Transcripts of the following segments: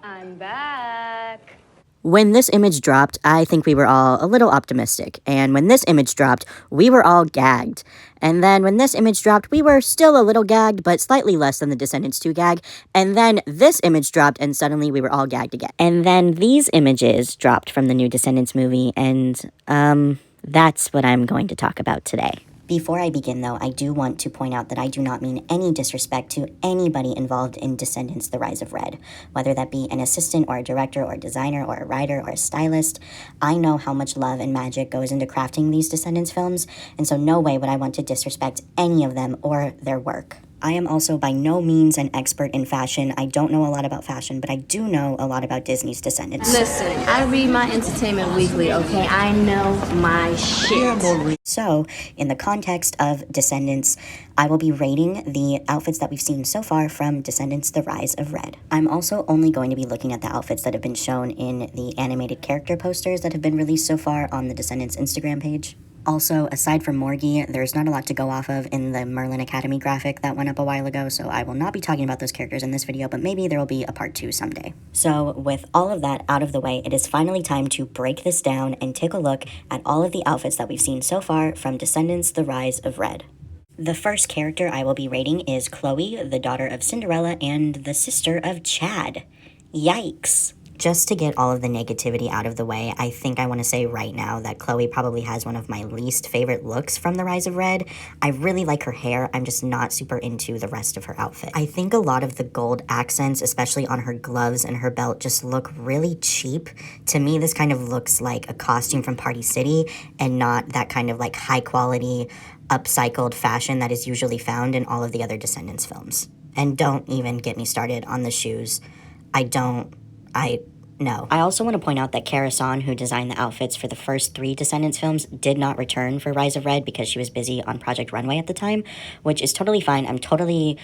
I'm back. When this image dropped, I think we were all a little optimistic. And when this image dropped, we were all gagged. And then when this image dropped, we were still a little gagged, but slightly less than the Descendants 2 gag. And then this image dropped, and suddenly we were all gagged again. And then these images dropped from the new Descendants movie, and that's what I'm going to talk about today. Before I begin, though, I do want to point out that I do not mean any disrespect to anybody involved in Descendants: The Rise of Red, whether that be an assistant or a director or a designer or a writer or a stylist. I know how much love and magic goes into crafting these Descendants films, and so no way would I want to disrespect any of them or their work. I am also by no means an expert in fashion. I don't know a lot about fashion, but I do know a lot about Disney's Descendants. Listen, I read my Entertainment Weekly, okay? I know my shit. So, in the context of Descendants, I will be rating the outfits that we've seen so far from Descendants: The Rise of Red. I'm also only going to be looking at the outfits that have been shown in the animated character posters that have been released so far on the Descendants Instagram page. Also, aside from Morgie, there's not a lot to go off of in the Merlin Academy graphic that went up a while ago, so I will not be talking about those characters in this video, but maybe there will be a part 2 someday. So, with all of that out of the way, it is finally time to break this down and take a look at all of the outfits that we've seen so far from Descendants: The Rise of Red. The first character I will be rating is Chloe, the daughter of Cinderella and the sister of Chad. Yikes. Just to get all of the negativity out of the way, I think I want to say right now that Chloe probably has one of my least favorite looks from The Rise of Red. I really like her hair, I'm just not super into the rest of her outfit. I think a lot of the gold accents, especially on her gloves and her belt, just look really cheap. To me, this kind of looks like a costume from Party City and not that kind of like high quality, upcycled fashion that is usually found in all of the other Descendants films. And don't even get me started on the shoes. No. I also want to point out that Kara Son, who designed the outfits for the first 3 Descendants films, did not return for Rise of Red because she was busy on Project Runway at the time, which is totally fine. I'm totally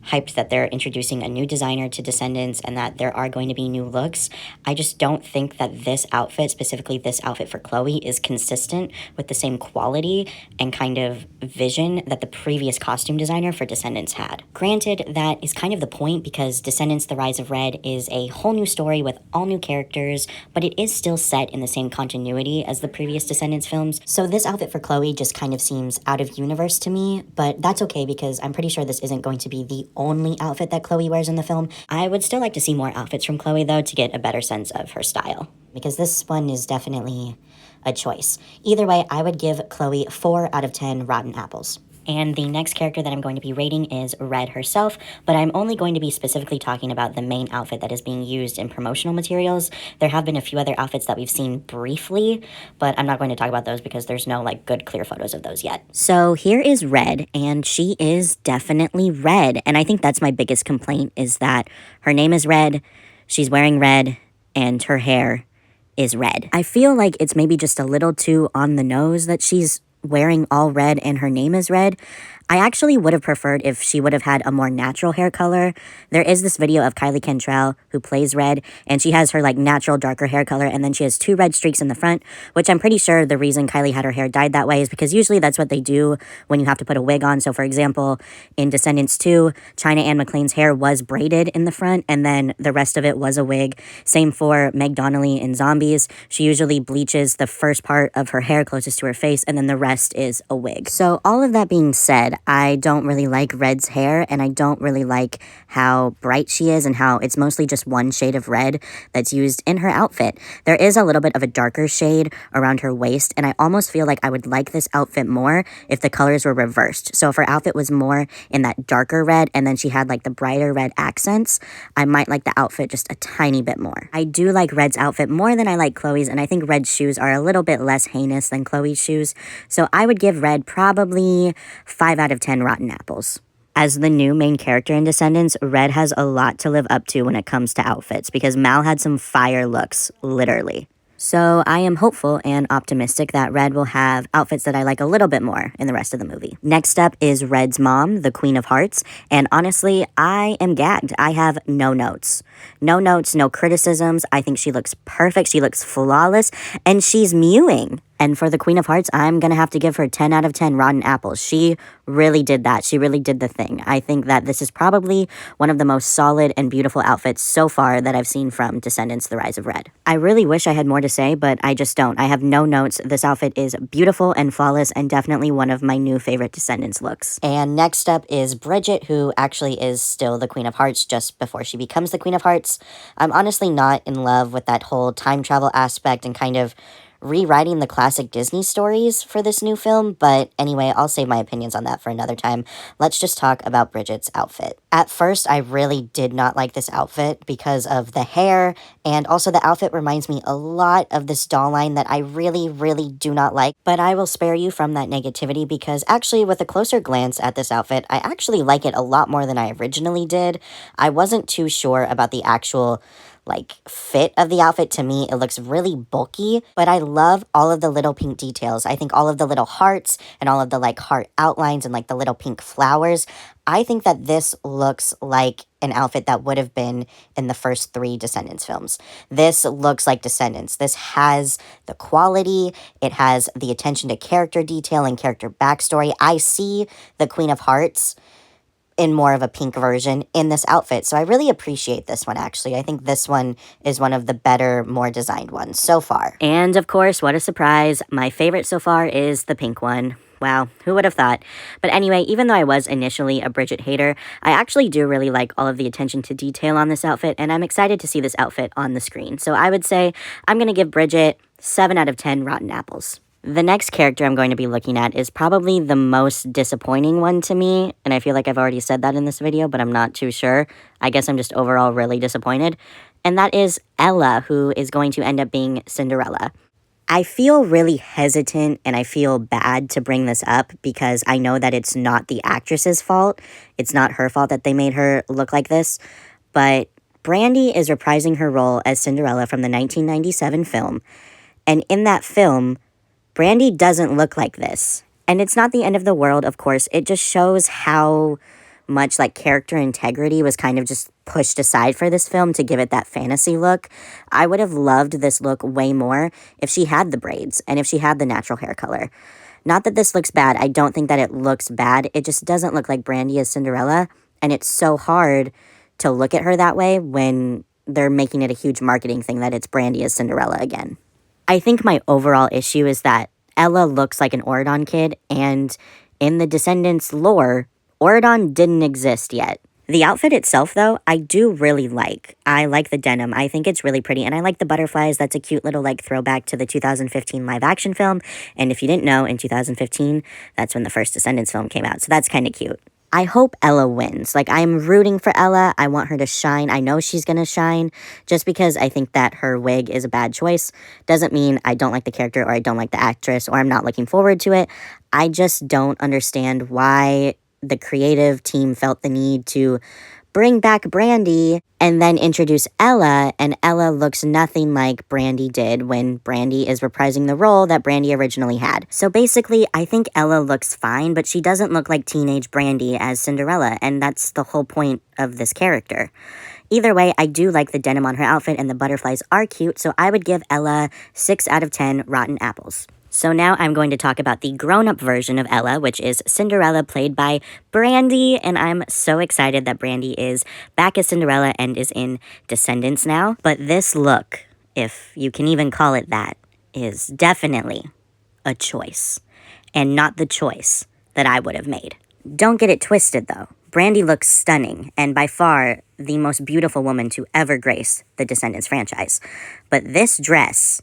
hyped that they're introducing a new designer to Descendants and that there are going to be new looks. I just don't think that this outfit, specifically this outfit for Chloe, is consistent with the same quality and kind of vision that the previous costume designer for Descendants had. Granted, that is kind of the point because Descendants: The Rise of Red is a whole new story with all new characters, but it is still set in the same continuity as the previous Descendants films. So this outfit for Chloe just kind of seems out of universe to me, but that's okay because I'm pretty sure this isn't going to be the only outfit that Chloe wears in the film. I would still like to see more outfits from Chloe though to get a better sense of her style, because this one is definitely a choice. Either way, I would give Chloe 4 out of 10 rotten apples. And the next character that I'm going to be rating is Red herself, but I'm only going to be specifically talking about the main outfit that is being used in promotional materials. There have been a few other outfits that we've seen briefly, but I'm not going to talk about those because there's no like good clear photos of those yet. So here is Red, and she is definitely red, and I think that's my biggest complaint is that her name is Red, she's wearing red, and her hair is red. I feel like it's maybe just a little too on the nose that she's wearing all red and her name is Red. I actually would have preferred if she would have had a more natural hair color. There is this video of Kylie Cantrell who plays Red, and she has her like natural darker hair color, and then she has 2 red streaks in the front, which I'm pretty sure the reason Kylie had her hair dyed that way is because usually that's what they do when you have to put a wig on. So for example, in Descendants 2, China Anne McClain's hair was braided in the front, and then the rest of it was a wig. Same for Meg Donnelly in Zombies. She usually bleaches the first part of her hair closest to her face, and then the rest is a wig. So all of that being said, I don't really like Red's hair, and I don't really like how bright she is and how it's mostly just one shade of red that's used in her outfit. There is a little bit of a darker shade around her waist, and I almost feel like I would like this outfit more if the colors were reversed. So if her outfit was more in that darker red and then she had like the brighter red accents, I might like the outfit just a tiny bit more. I do like Red's outfit more than I like Chloe's, and I think Red's shoes are a little bit less heinous than Chloe's shoes. So I would give Red probably 5 out of 10 rotten apples. As the new main character in Descendants, Red has a lot to live up to when it comes to outfits because Mal had some fire looks, literally. So I am hopeful and optimistic that Red will have outfits that I like a little bit more in the rest of the movie. Next up is Red's mom, the Queen of Hearts, and honestly, I am gagged. I have no notes. No notes, no criticisms. I think she looks perfect, she looks flawless, and she's mewing. And for the Queen of Hearts, I'm going to have to give her 10 out of 10 rotten apples. She really did that. She really did the thing. I think that this is probably one of the most solid and beautiful outfits so far that I've seen from Descendants: The Rise of Red. I really wish I had more to say, but I just don't. I have no notes. This outfit is beautiful and flawless and definitely one of my new favorite Descendants looks. And next up is Bridget, who actually is still the Queen of Hearts just before she becomes the Queen of Hearts. I'm honestly not in love with that whole time travel aspect and kind of rewriting the classic Disney stories for this new film, but anyway, I'll save my opinions on that for another time. Let's just talk about Bridget's outfit. At first, I really did not like this outfit because of the hair, and also the outfit reminds me a lot of this doll line that I really, really do not like, but I will spare you from that negativity because actually with a closer glance at this outfit, I actually like it a lot more than I originally did. I wasn't too sure about the actual fit of the outfit. To me, it looks really bulky, but I love all of the little pink details. I think all of the little hearts and all of the heart outlines and the little pink flowers. I think that this looks like an outfit that would have been in the first 3 Descendants films. This looks like Descendants. This has the quality. It has the attention to character detail and character backstory. I see the Queen of Hearts in more of a pink version in this outfit. So I really appreciate this one, actually. I think this one is one of the better, more designed ones so far. And of course, what a surprise. My favorite so far is the pink one. Wow, who would have thought? But anyway, even though I was initially a Bridget hater, I actually do really like all of the attention to detail on this outfit, and I'm excited to see this outfit on the screen. So I would say I'm going to give Bridget 7 out of 10 rotten apples. The next character I'm going to be looking at is probably the most disappointing one to me, and I feel like I've already said that in this video, but I'm not too sure. I guess I'm just overall really disappointed, and that is Ella, who is going to end up being Cinderella. I feel really hesitant and I feel bad to bring this up because I know that it's not the actress's fault. It's not her fault that they made her look like this, but Brandy is reprising her role as Cinderella from the 1997 film, and in that film, Brandy doesn't look like this. And it's not the end of the world, of course. It just shows how much character integrity was kind of just pushed aside for this film to give it that fantasy look. I would have loved this look way more if she had the braids and if she had the natural hair color. Not that this looks bad. I don't think that it looks bad. It just doesn't look like Brandy as Cinderella. And it's so hard to look at her that way when they're making it a huge marketing thing that it's Brandy as Cinderella again. I think my overall issue is that Ella looks like an Auradon kid, and in the Descendants lore, Auradon didn't exist yet. The outfit itself, though, I do really like. I like the denim. I think it's really pretty, and I like the butterflies. That's a cute little throwback to the 2015 live-action film, and if you didn't know, in 2015, that's when the first Descendants film came out, so that's kind of cute. I hope Ella wins. I'm rooting for Ella. I want her to shine. I know she's going to shine. Just because I think that her wig is a bad choice doesn't mean I don't like the character or I don't like the actress or I'm not looking forward to it. I just don't understand why the creative team felt the need to bring back Brandy and then introduce Ella, and Ella looks nothing like Brandy did when Brandy is reprising the role that Brandy originally had. So basically, I think Ella looks fine, but she doesn't look like teenage Brandy as Cinderella, and that's the whole point of this character. Either way, I do like the denim on her outfit, and the butterflies are cute, so I would give Ella 6 out of 10 rotten apples. So now I'm going to talk about the grown-up version of Ella, which is Cinderella, played by Brandy, and I'm so excited that Brandy is back as Cinderella and is in Descendants now. But this look, if you can even call it that, is definitely a choice, and not the choice that I would have made. Don't get it twisted, though. Brandy looks stunning, and by far the most beautiful woman to ever grace the Descendants franchise. But this dress,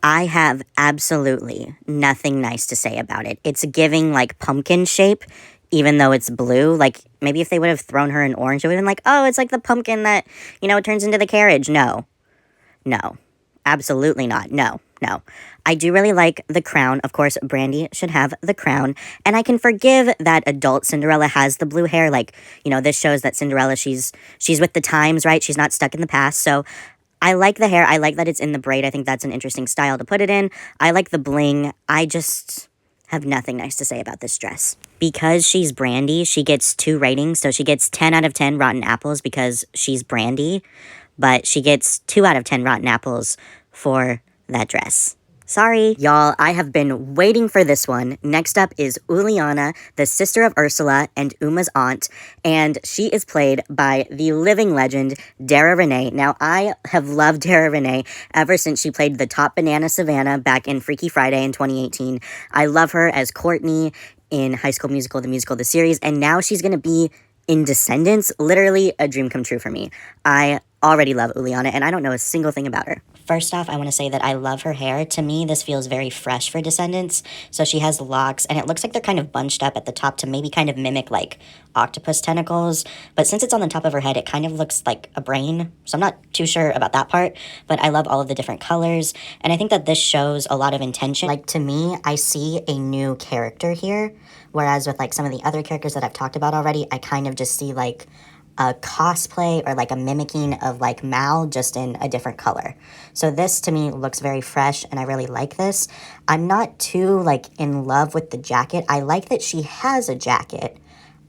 I have absolutely nothing nice to say about it. It's giving pumpkin shape, even though it's blue. Maybe if they would have thrown her in orange, it would have been oh, it's the pumpkin that, it turns into the carriage. No, absolutely not. No. I do really like the crown. Of course, Brandy should have the crown. And I can forgive that adult Cinderella has the blue hair. This shows that Cinderella, she's with the times, right? She's not stuck in the past. So I like the hair. I like that it's in the braid. I think that's an interesting style to put it in. I like the bling. I just have nothing nice to say about this dress. Because she's Brandy, she gets 2 ratings. So she gets 10 out of 10 rotten apples because she's Brandy. But she gets 2 out of 10 rotten apples for that dress. Sorry, y'all, I have been waiting for this one. Next up is Uliana, the sister of Ursula and Uma's aunt, and she is played by the living legend, Dara Renee. Now, I have loved Dara Renee ever since she played the top banana Savannah back in Freaky Friday in 2018. I love her as Courtney in High School Musical, the series, and now she's gonna be in Descendants. Literally a dream come true for me. I already love Uliana, and I don't know a single thing about her. First off, I want to say that I love her hair. To me, this feels very fresh for Descendants. So she has locks, and it looks like they're kind of bunched up at the top to maybe kind of mimic like octopus tentacles. But since it's on the top of her head, it kind of looks like a brain. So I'm not too sure about that part, but I love all of the different colors. And I think that this shows a lot of intention. Like, to me, I see a new character here. Whereas with like some of the other characters that I've talked about already, I kind of just see like a cosplay or like a mimicking of like Mal, just in a different color. So this to me looks very fresh, and I really like this. I'm not too like in love with the jacket. I like that she has a jacket.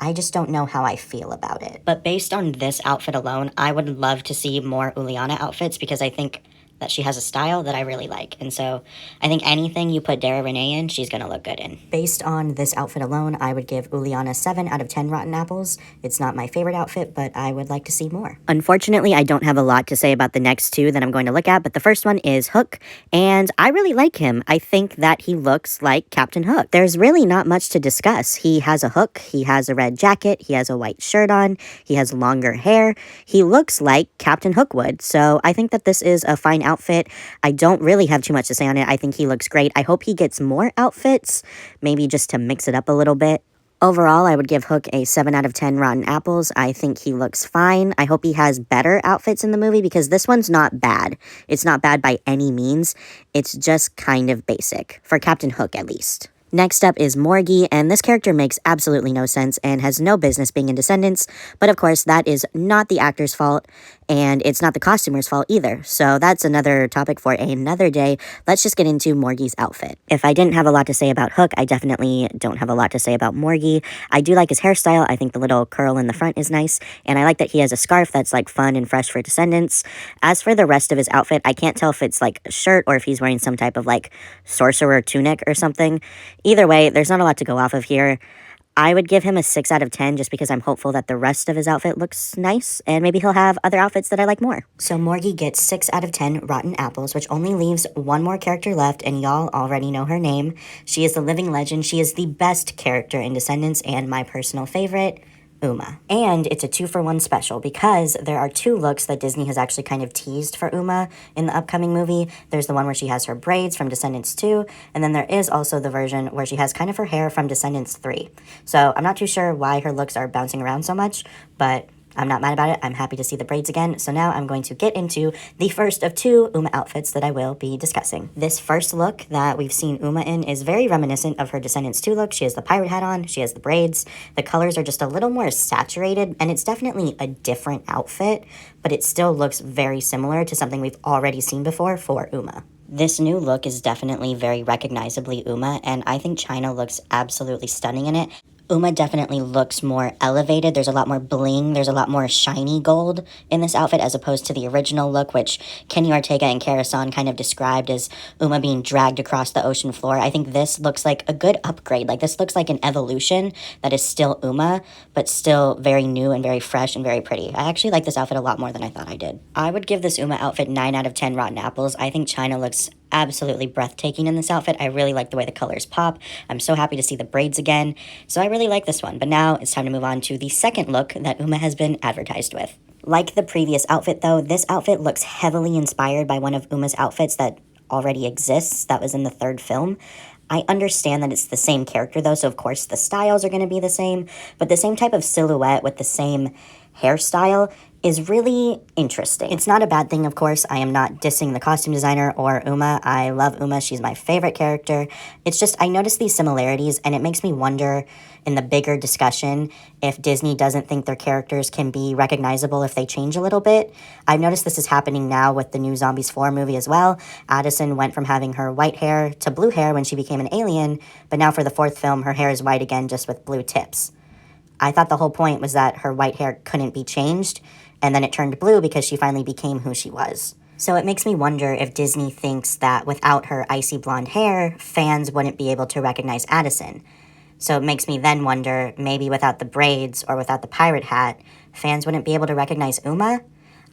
I just don't know how I feel about it. But based on this outfit alone, I would love to see more Uliana outfits, because I think that she has a style that I really like. And so I think anything you put Dara Renee in, she's gonna look good in. Based on this outfit alone, I would give Uliana 7 out of 10 rotten apples. It's not my favorite outfit, but I would like to see more. Unfortunately, I don't have a lot to say about the next two that I'm going to look at, but the first one is Hook, and I really like him. I think that he looks like Captain Hook. There's really not much to discuss. He has a hook, he has a red jacket, he has a white shirt on, he has longer hair. He looks like Captain Hook would, so I think that this is a fine outfit. I don't really have too much to say on it. I think he looks great. I hope he gets more outfits, maybe just to mix it up a little bit. Overall, I would give Hook a 7 out of 10 rotten apples. I think he looks fine. I hope he has better outfits in the movie, because this one's not bad. It's not bad by any means. It's just kind of basic, for Captain Hook at least. Next up is Morgie, and this character makes absolutely no sense and has no business being in Descendants, but of course that is not the actor's fault, and it's not the costumer's fault either, so that's another topic for another day. Let's just get into Morgie's outfit. If I didn't have a lot to say about Hook, I definitely don't have a lot to say about Morgie. I do like his hairstyle. I think the little curl in the front is nice, and I like that he has a scarf that's like fun and fresh for Descendants. As for the rest of his outfit, I can't tell if it's like a shirt or if he's wearing some type of like sorcerer tunic or something. Either way, there's not a lot to go off of here. I would give him a 6 out of 10 just because I'm hopeful that the rest of his outfit looks nice, and maybe he'll have other outfits that I like more. So Morgie gets 6 out of 10 rotten apples, which only leaves one more character left, and y'all already know her name. She is the living legend. She is the best character in Descendants and my personal favorite, Uma. And it's a 2-for-1 special, because there are 2 looks that Disney has actually kind of teased for Uma in the upcoming movie. There's the one where she has her braids from Descendants 2, and then there is also the version where she has kind of her hair from Descendants 3. So I'm not too sure why her looks are bouncing around so much, but I'm not mad about it. I'm happy to see the braids again. So now I'm going to get into the first of 2 Uma outfits that I will be discussing. This first look that we've seen Uma in is very reminiscent of her Descendants 2 look. She has the pirate hat on, she has the braids. The colors are just a little more saturated, and it's definitely a different outfit, but it still looks very similar to something we've already seen before for Uma. This new look is definitely very recognizably Uma, and I think China looks absolutely stunning in it. Uma definitely looks more elevated. There's a lot more bling. There's a lot more shiny gold in this outfit as opposed to the original look, which Kenny Ortega and Karasan kind of described as Uma being dragged across the ocean floor. I think this looks like a good upgrade. Like, this looks like an evolution that is still Uma, but still very new and very fresh and very pretty. I actually like this outfit a lot more than I thought I did. I would give this Uma outfit 9 out of 10 rotten apples. I think China looks absolutely breathtaking in this outfit. I really like the way the colors pop. I'm so happy to see the braids again. So I really like this one. But now it's time to move on to the second look that Uma has been advertised with. Like the previous outfit though, this outfit looks heavily inspired by one of Uma's outfits that already exists, that was in the 3rd film. I understand that it's the same character though, so of course the styles are going to be the same, but the same type of silhouette with the same hairstyle is really interesting. It's not a bad thing, of course. I am not dissing the costume designer or Uma. I love Uma. She's my favorite character. It's just, I notice these similarities, and it makes me wonder in the bigger discussion if Disney doesn't think their characters can be recognizable if they change a little bit. I've noticed this is happening now with the new Zombies 4 movie as well. Addison went from having her white hair to blue hair when she became an alien, but now for the 4th film, her hair is white again, just with blue tips. I thought the whole point was that her white hair couldn't be changed, and then it turned blue because she finally became who she was. So it makes me wonder if Disney thinks that without her icy blonde hair, fans wouldn't be able to recognize Addison. So it makes me then wonder, maybe without the braids or without the pirate hat, fans wouldn't be able to recognize Uma?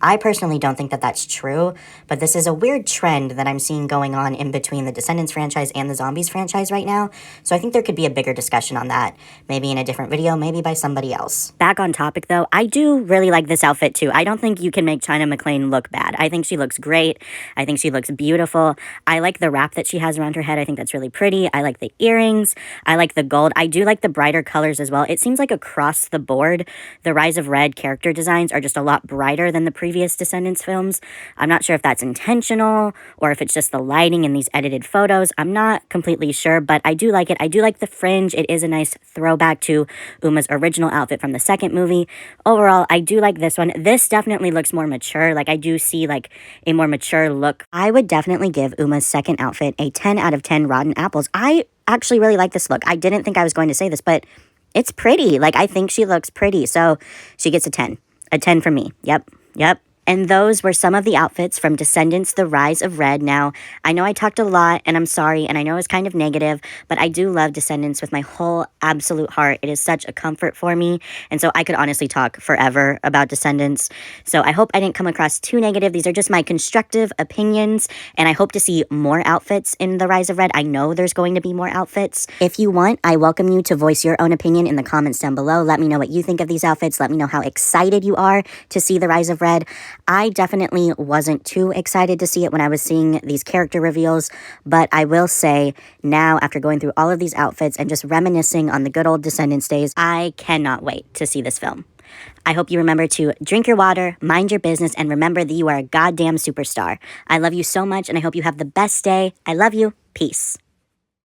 I personally don't think that that's true, but this is a weird trend that I'm seeing going on in between the Descendants franchise and the Zombies franchise right now, so I think there could be a bigger discussion on that, maybe in a different video, maybe by somebody else. Back on topic though, I do really like this outfit too. I don't think you can make China McClain look bad. I think she looks great. I think she looks beautiful. I like the wrap that she has around her head. I think that's really pretty. I like the earrings. I like the gold. I do like the brighter colors as well. It seems like across the board, the Rise of Red character designs are just a lot brighter than the previous Descendants films. I'm not sure if that's intentional or if it's just the lighting in these edited photos. I'm not completely sure, but I do like it. I do like the fringe. It is a nice throwback to Uma's original outfit from the second movie. Overall, I do like this one. This definitely looks more mature. Like, I do see like a more mature look. I would definitely give Uma's second outfit a 10 out of 10 rotten apples. I actually really like this look. I didn't think I was going to say this, but it's pretty. Like, I think she looks pretty. So she gets a 10. A 10 from me. Yep. And those were some of the outfits from Descendants, The Rise of Red. Now, I know I talked a lot, and I'm sorry, and I know it was kind of negative, but I do love Descendants with my whole absolute heart. It is such a comfort for me, and so I could honestly talk forever about Descendants. So I hope I didn't come across too negative. These are just my constructive opinions, and I hope to see more outfits in The Rise of Red. I know there's going to be more outfits. If you want, I welcome you to voice your own opinion in the comments down below. Let me know what you think of these outfits. Let me know how excited you are to see The Rise of Red. I definitely wasn't too excited to see it when I was seeing these character reveals, but I will say now, after going through all of these outfits and just reminiscing on the good old Descendants days, I cannot wait to see this film. I hope you remember to drink your water, mind your business, and remember that you are a goddamn superstar. I love you so much, and I hope you have the best day. I love you. Peace.